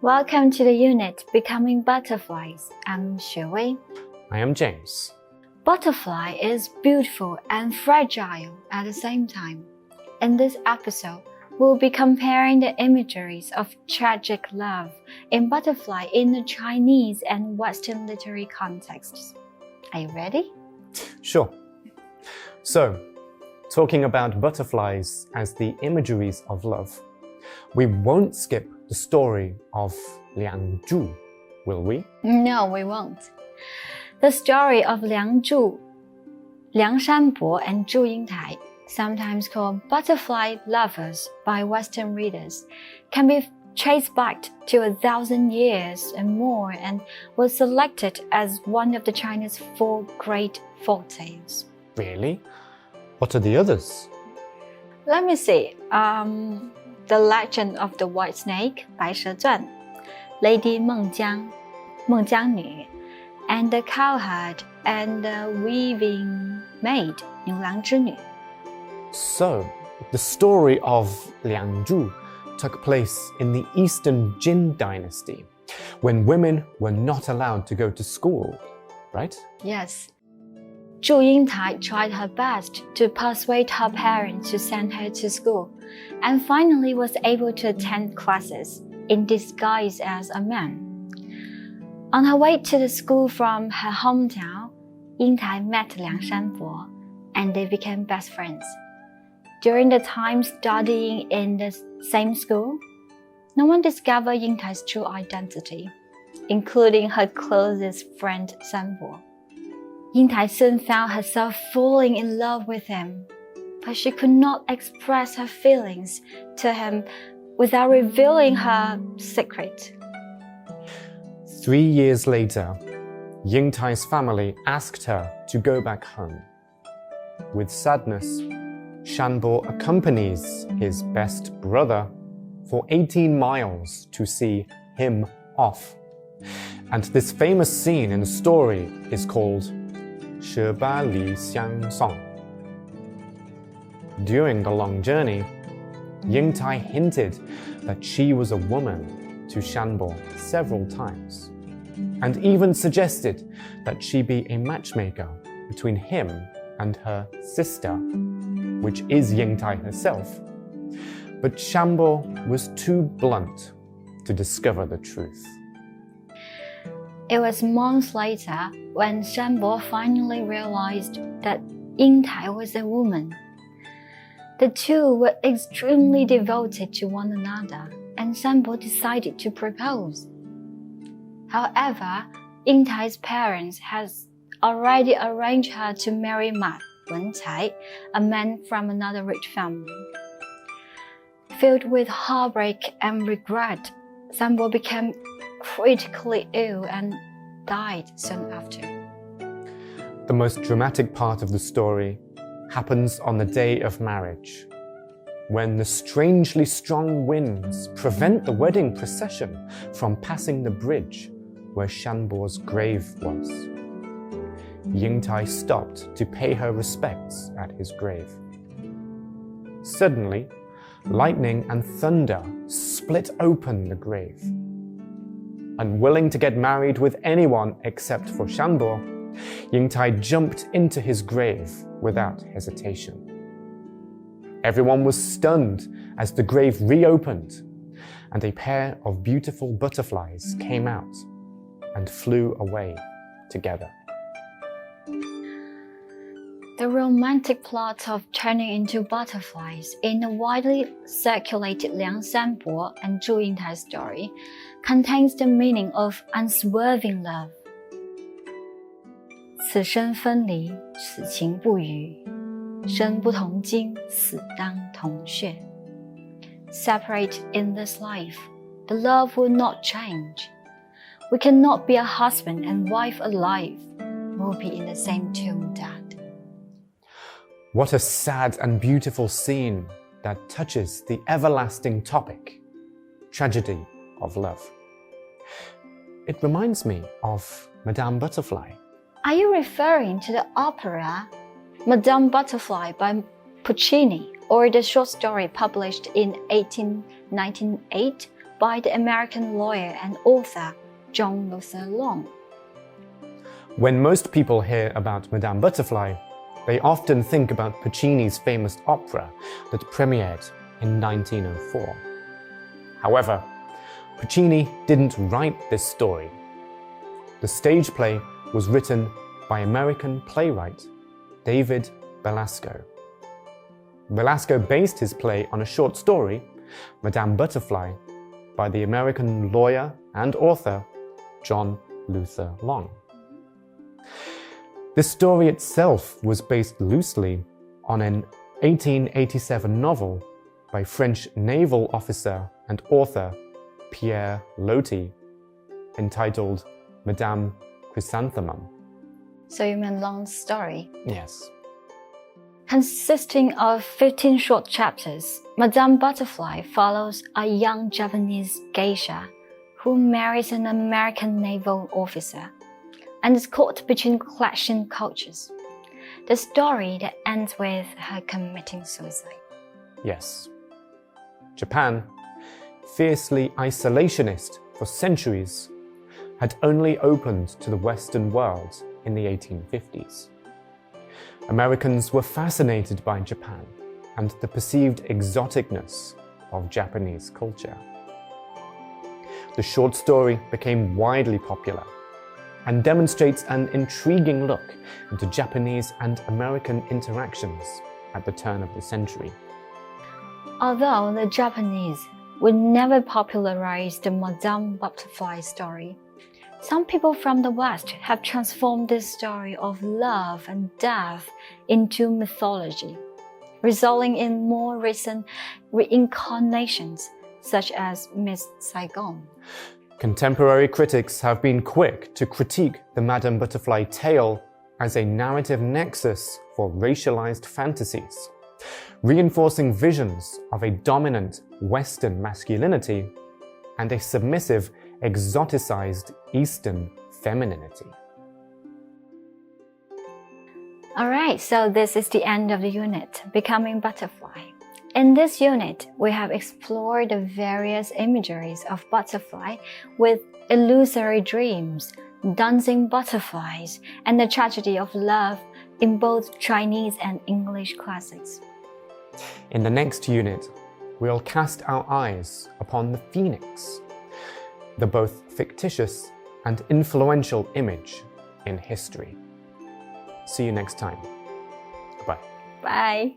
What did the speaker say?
Welcome to the unit Becoming Butterflies. I'm Xuewei. I am James. Butterfly is beautiful and fragile at the same time. In this episode, we'll be comparing the imageries of tragic love in Butterfly in the Chinese and Western literary contexts. Are you ready? Sure. So, talking about butterflies as the imageries of love, we won't skip the story of Liang Zhu, will we? No, we won't. The story of Liang Zhu, Liang Shanbo and Zhu Yingtai, sometimes called butterfly lovers by Western readers, can be traced back to 1,000 years and more and was selected as one of the China's 4 great folk tales. Really? What are the others? Let me see. The Legend of the White Snake, 白蛇传, Lady Mengjiang, 孟姜女, and the Cowherd and the Weaving Maid, 牛郎织女. So, the story of Liang Zhu took place in the Eastern Jin dynasty, when women were not allowed to go to school, right? Yes. Zhu Yingtai tried her best to persuade her parents to send her to school, and finally was able to attend classes in disguise as a man. On her way to the school from her hometown, Yingtai met Liang Shanbo, and they became best friends. During the time studying in the same school, no one discovered Yingtai's true identity, including her closest friend Shanbo. Yingtai soon found herself falling in love with him, but she could not express her feelings to him without revealing her secret. 3 years later, Yingtai's family asked her to go back home. With sadness, Shanbo accompanies his best brother for 18 miles to see him off. And this famous scene in the story is called 舍八离相送. During the long journey, Yingtai hinted that she was a woman to Shanbo several times, and even suggested that she be a matchmaker between him and her sister, which is Yingtai herself. But Shanbo was too blunt to discover the truth. It was months later when Shanbo finally realized that Yingtai was a woman. The two were extremely devoted to one another, and Shanbo decided to propose. However, Yingtai's parents had already arranged her to marry Ma Wencai, a man from another rich family. Filled with heartbreak and regret, Shanbo became critically ill and died soon after. The most dramatic part of the story happens on the day of marriage, when the strangely strong winds prevent the wedding procession from passing the bridge where Shanbo's grave was. Yingtai stopped to pay her respects at his grave. Suddenly, lightning and thunder split open the grave. Unwilling to get married with anyone except for Shanbo, Yingtai jumped into his grave without hesitation. Everyone was stunned as the grave reopened, and a pair of beautiful butterflies came out and flew away together. The romantic plot of turning into butterflies in the widely circulated Liang Shanbo and Zhu Yingtai story contains the meaning of unswerving love. 此生分离，此情不渝，生不同经，死当同穴. Separate in this life, the love will not change. We cannot be a husband and wife alive. We'll be in the same tomb dead. What a sad and beautiful scene that touches the everlasting topic, tragedy of love. It reminds me of Madame Butterfly. Are you referring to the opera Madame Butterfly by Puccini or the short story published in 1898 by the American lawyer and author John Luther Long. When most people hear about Madame Butterfly, they often think about Puccini's famous opera that premiered in 1904. However, Puccini didn't write this story. The stage play was written by American playwright David Belasco. Belasco based his play on a short story, Madame Butterfly, by the American lawyer and author John Luther Long. This story itself was based loosely on an 1887 novel by French naval officer and author Pierre Loti, entitled Madame Chrysanthemum. So you mean Long's story? Yes. Consisting of 15 short chapters, Madame Butterfly follows a young Japanese geisha who marries an American naval officer and is caught between clashing cultures. The story that ends with her committing suicide. Yes. Japan, fiercely isolationist for centuries, had only opened to the Western world in the 1850s. Americans were fascinated by Japan and the perceived exoticness of Japanese culture. The short story became widely popular and demonstrates an intriguing look into Japanese and American interactions at the turn of the century. Although the Japanese would never popularize the Madame Butterfly story, some people from the West have transformed this story of love and death into mythology, resulting in more recent reincarnations, such as Miss Saigon. Contemporary critics have been quick to critique the Madame Butterfly tale as a narrative nexus for racialized fantasies, reinforcing visions of a dominant Western masculinity and a submissive, exoticized Eastern femininity. Alright, so this is the end of the unit, Becoming Butterfly. In this unit, we have explored the various imageries of butterfly with illusory dreams, dancing butterflies, and the tragedy of love in both Chinese and English classics. In the next unit, we'll cast our eyes upon the phoenix, the both fictitious and influential image in history. See you next time. Bye. Bye.